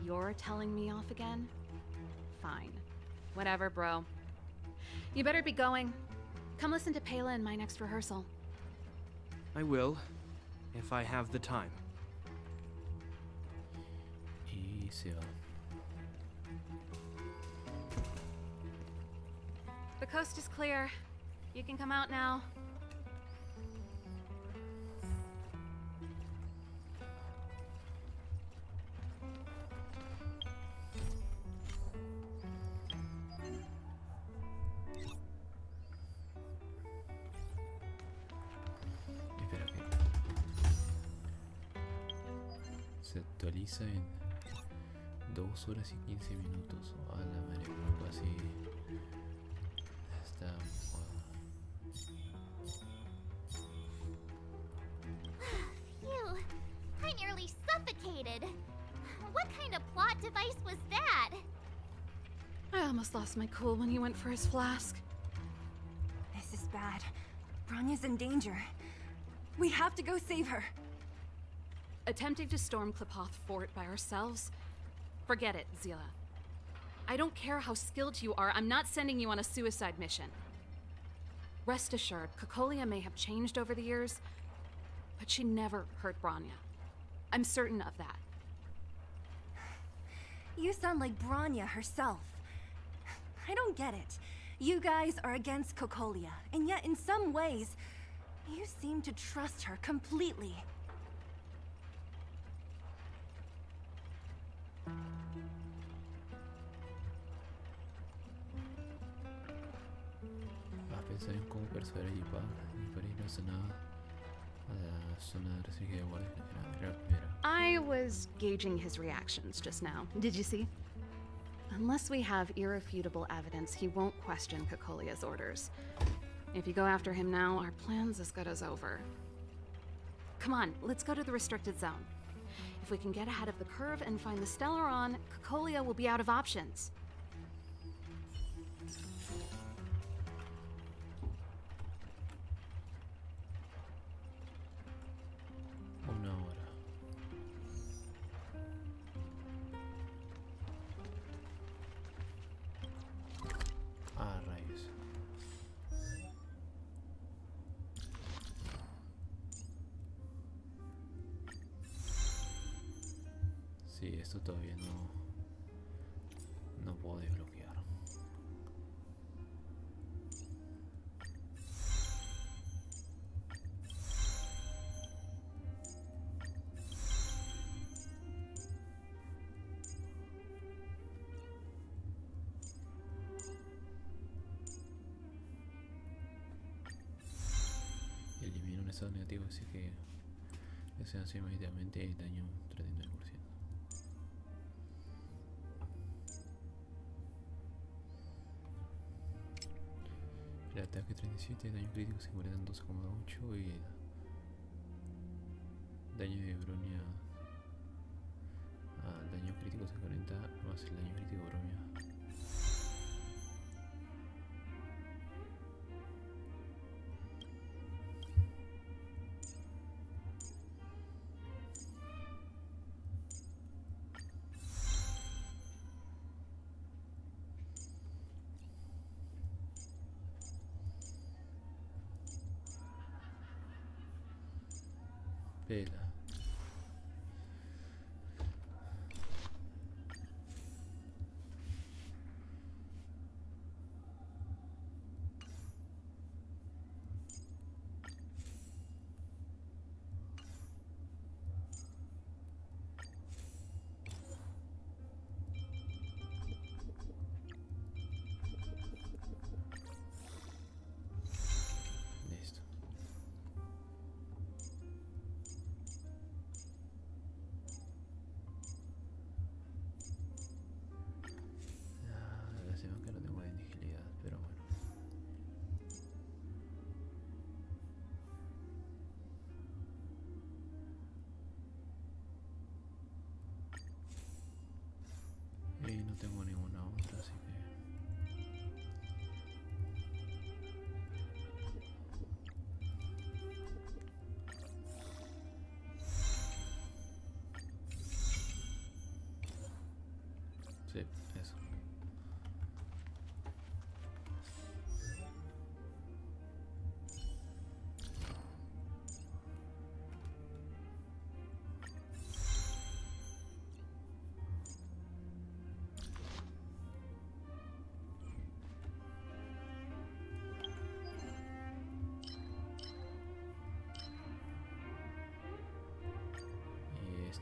You're telling me off again? Fine. Whatever, bro. You better be going. Come listen to Pela in my next rehearsal. I will, if I have the time. Y se va. The coast is clear. You can come out now. Espera que se actualiza en 2 horas y 15 minutos. A la madre, como casi está. Phew, I nearly suffocated. What kind of plot device was that? I almost lost my cool when he went for his flask. This is bad. Bronya's in danger. We have to go save her. Attempting to storm Klipoth Fort by ourselves? Forget it, Zila. I don't care how skilled you are, I'm not sending you on a suicide mission. Rest assured, Cocolia may have changed over the years, but she never hurt Bronya. I'm certain of that. You sound like Bronya herself. I don't get it. You guys are against Cocolia, and yet in some ways, you seem to trust her completely. A pensar en cómo persuadir a Yipa para irnos a la zona de restringida de guardia. Era la primera. I was gauging his reactions just now. Did you see? Unless we have irrefutable evidence, he won't question Cocolia's orders. If you go after him now, our plan's as good as over. Come on, let's go to the restricted zone. If we can get ahead of the curve and find the Stellaron, Cocolia will be out of options. Una hora. Ah, rayos. Sí, esto todavía no puedo desbloquear. Elimino un estado negativo, así que se hace inmediatamente el daño 39%. El ataque 37, daño crítico se muere en 12,8 y el daño de Bronya al daño crítico se 40 más el daño crítico de Bronya. Pela.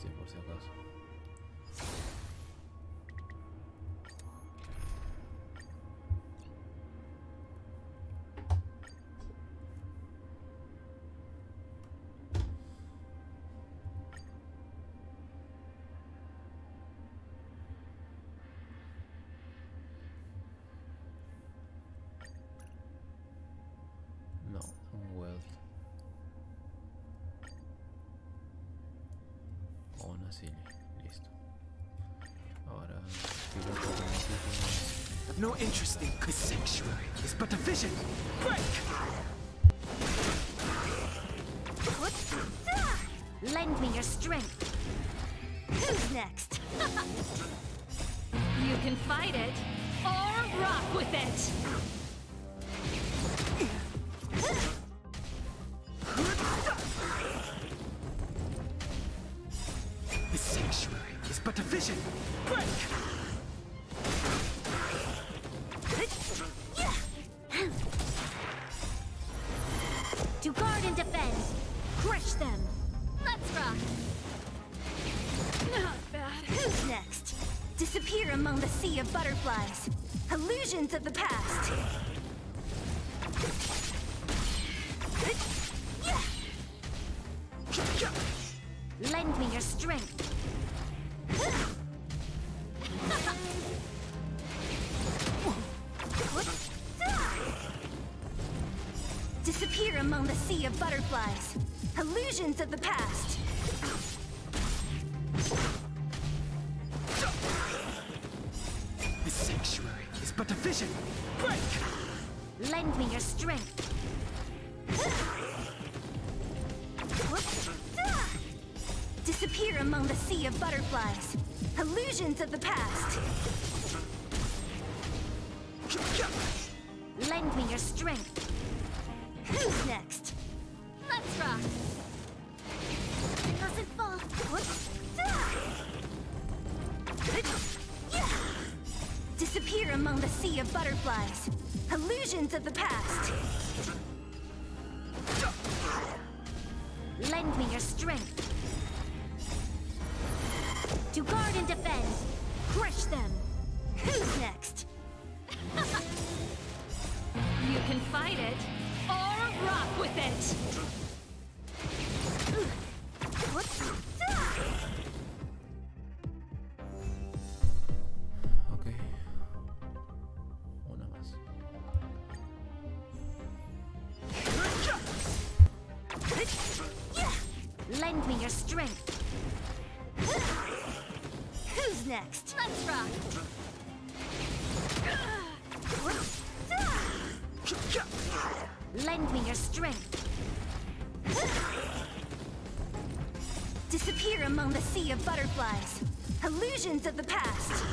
por si acaso. No, un wealth. O una silly. Listo. Ahora I've no interest in good sanctuary. It's but a vision. Break! Lend me your strength. Who's next? You can fight it, or rock with it! The sanctuary is but a vision. Break! To guard and defend, crush them! Let's rock. Not bad. Who's next? Disappear among the sea of butterflies. Illusions of the past. Lend me your strength. Disappear among the sea of butterflies. Illusions of the past. The sanctuary is but a vision. Break! Lend me your strength. Disappear among the sea of butterflies. Illusions of the past. Lend me your strength. Who's next? Let's rock. It doesn't fall. Disappear among the sea of butterflies. Illusions of the past. Lend me your strength. To guard and defend, crush them. Who's next? You can fight it, or rock with it. Ok. Una más. Lend me your strength. Who's next? Let's rock. Lend me your strength. Disappear among the sea of butterflies. Illusions of the past.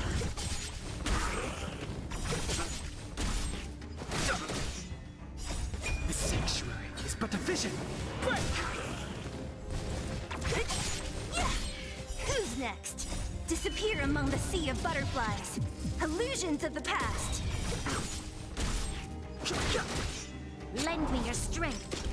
The sanctuary is but a vision. Break! Who's next? Disappear among the sea of butterflies. Illusions of the past. Lend me your strength.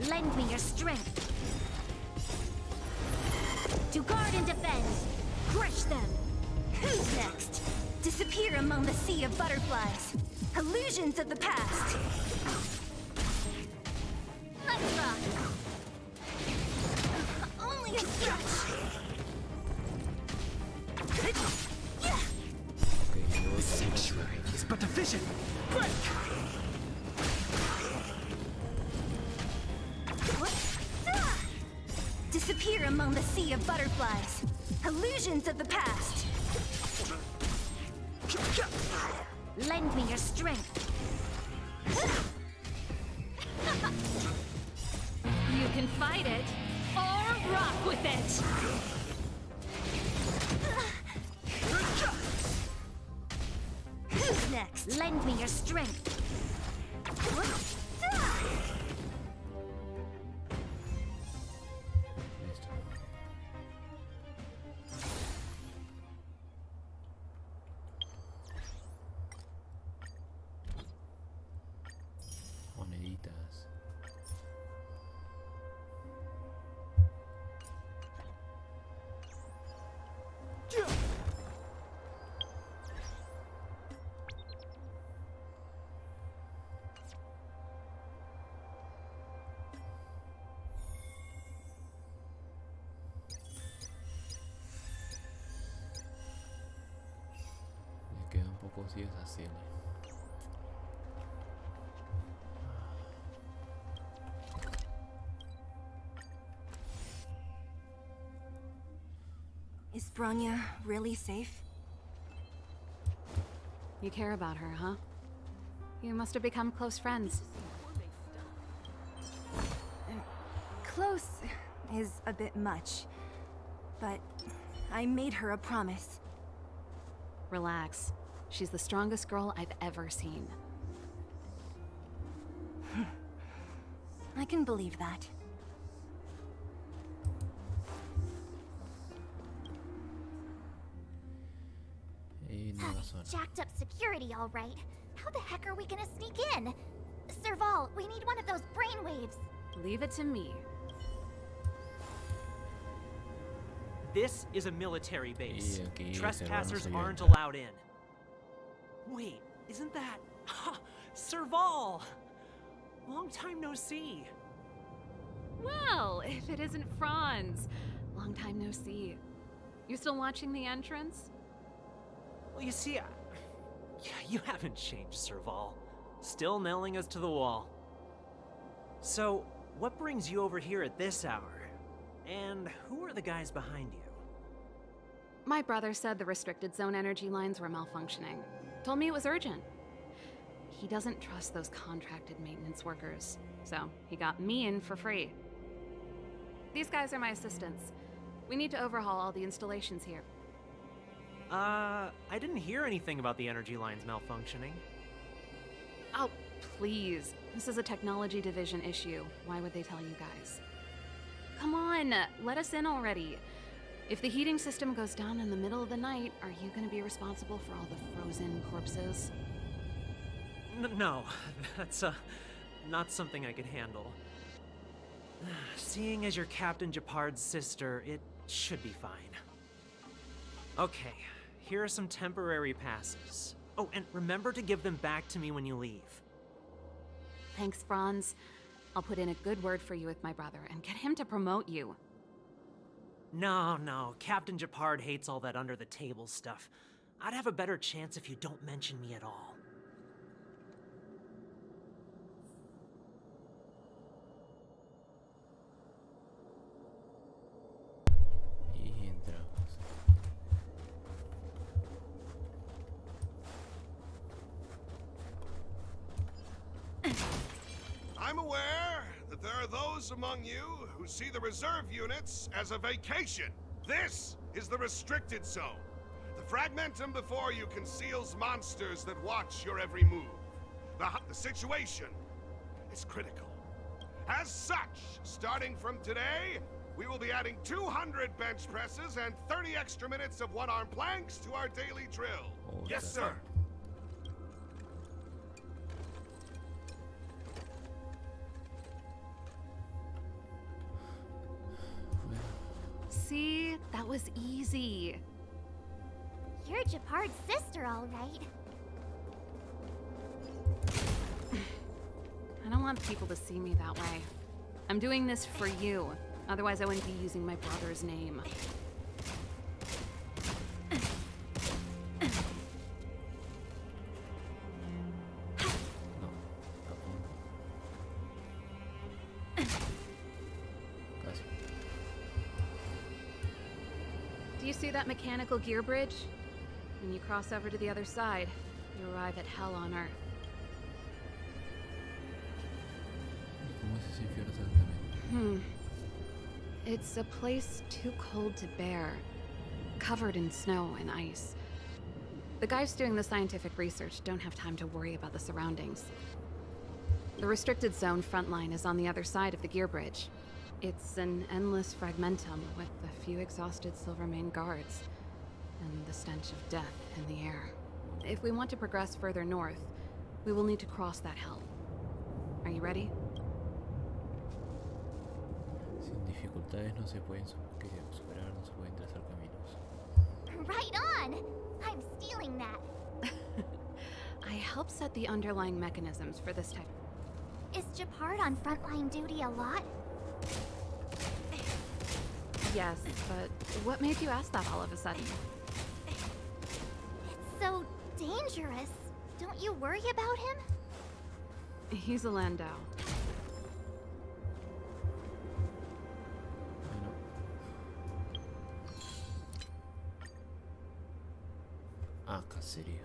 Lend me your strength. To guard and defend, crush them. Who's next? Disappear among the sea of butterflies. Illusions of the past. Let's rock. Only a stretch. The sanctuary is but a vision. Break! Disappear among the sea of butterflies. Illusions of the past. Lend me your strength. You can fight it, or rock with it. Who's next? Lend me your strength. Listo. consigues hacerle. Is Bronya really safe? You care about her, huh? You must have become close friends. Close is a bit much, but I made her a promise. Relax. She's the strongest girl I've ever seen. I can believe that. Jacked up security, all right. How the heck are we gonna sneak in? Serval, we need one of those brainwaves. Leave it to me. This is a military base. Yeah, okay, Trespassers Serval, aren't so allowed in. Wait, isn't that... Serval! Long time no see. Well, if it isn't Franz. Long time no see. You still watching the entrance? Well, you see, you haven't changed, Serval. Still nailing us to the wall. So, what brings you over here at this hour? And who are the guys behind you? My brother said the restricted zone energy lines were malfunctioning. Told me it was urgent. He doesn't trust those contracted maintenance workers, so he got me in for free. These guys are my assistants. We need to overhaul all the installations here. I didn't hear anything about the energy lines malfunctioning. Oh, please. This is a technology division issue. Why would they tell you guys? Come on, let us in already. If the heating system goes down in the middle of the night, are you going to be responsible for all the frozen corpses? No, that's not something I could handle. Seeing as you're Captain Japard's sister, it should be fine. Okay, here are some temporary passes. Oh, and remember to give them back to me when you leave. Thanks, Franz. I'll put in a good word for you with my brother and get him to promote you. No, Captain Japard hates all that under-the-table stuff. I'd have a better chance if you don't mention me at all. Y entramos. I'm aware that there are those among you who see the reserve units as a vacation. This is the restricted zone. The fragmentum before you conceals monsters that watch your every move. The situation is critical. As such, starting from today, we will be adding 200 bench presses and 30 extra minutes of one-arm planks to our daily drill. Oh, yes, sir. See? That was easy. You're Japard's sister, all right. I don't want people to see me that way. I'm doing this for you. Otherwise, I wouldn't be using my brother's name. Do you see that mechanical gear bridge? When you cross over to the other side, you arrive at hell on Earth. ¿Cómo es ese infierno exactamente? It's a place too cold to bear, covered in snow and ice. The guys doing the scientific research don't have time to worry about the surroundings. The restricted zone front line is on the other side of the gear bridge. It's an endless fragmentum with a few exhausted Silvermane guards, and the stench of death in the air. If we want to progress further north, we will need to cross that hell. Are you ready? Sin dificultades no se pueden superar, no se pueden trazar caminos. Right on! I'm stealing that. I help set the underlying mechanisms for this type. Is Japard on frontline duty a lot? Yes, but what made you ask that all of a sudden? It's so dangerous. Don't you worry about him? He's a Landau. Bueno. Ah, cacería.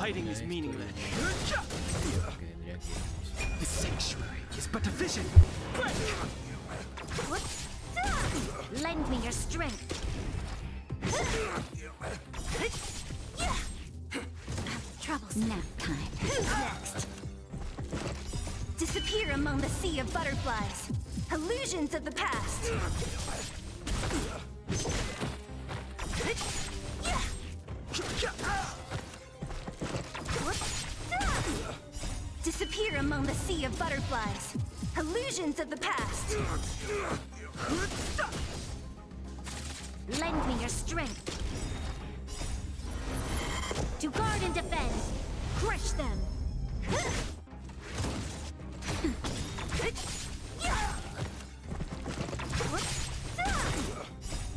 Fighting is meaningless. Porque tendría que irnos. The sanctuary is but a vision. Lend me your strength. Troubles. Nap time. Who's next? Disappear among the sea of butterflies. Illusions of the past. Disappear among the sea of butterflies. Illusions of the past. Lend me your strength. To guard and defend. Crush them.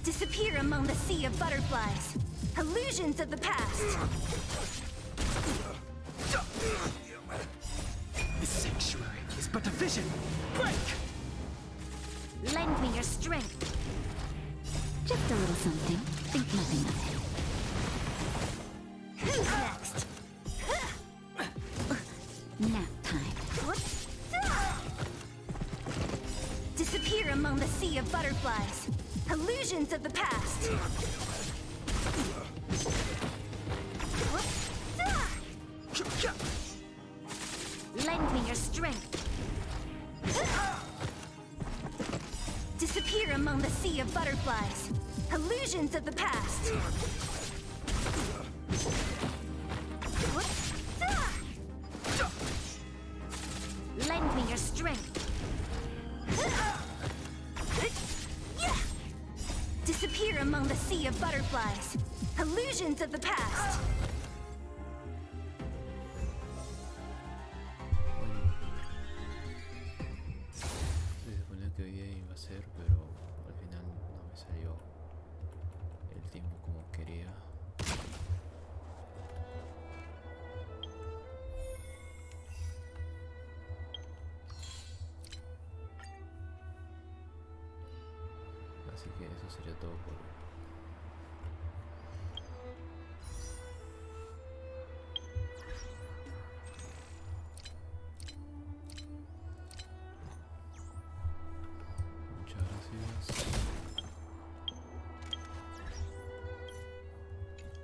Disappear among the sea of butterflies. Illusions of the past. The sanctuary is but a vision. Break! Lend me your strength. Just a little something. Think nothing of it. Who's next? Nap time. Disappear among the sea of butterflies. Illusions of the past. Lend me your strength. Disappear among the sea of butterflies. Illusions of the past. Lend me your strength. Disappear among the sea of butterflies. Illusions of the past. Se suponía que hoy día iba a ser, pero al final no me salió el tiempo como quería. Así que eso sería todo por hoy. Muchas gracias.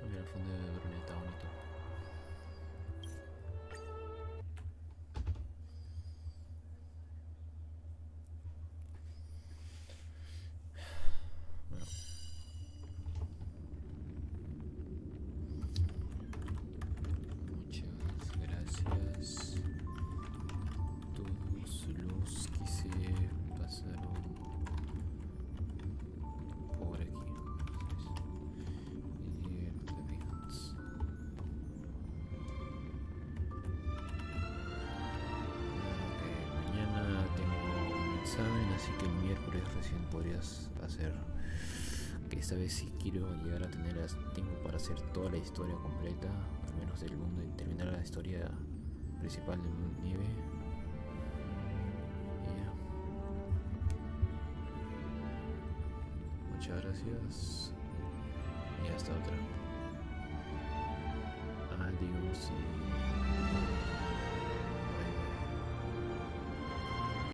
Mira el fondo de Bruneta, está bonito. Bueno. Muchas gracias a todos los que se pasaron por aquí. Mañana tengo un examen, así que el miércoles recién podrías hacer. Que esta vez si quiero llegar a tener tiempo para hacer toda la historia completa, al menos del mundo, y terminar la historia principal del nieve. Y ya. Muchas gracias y hasta otra. Adiós.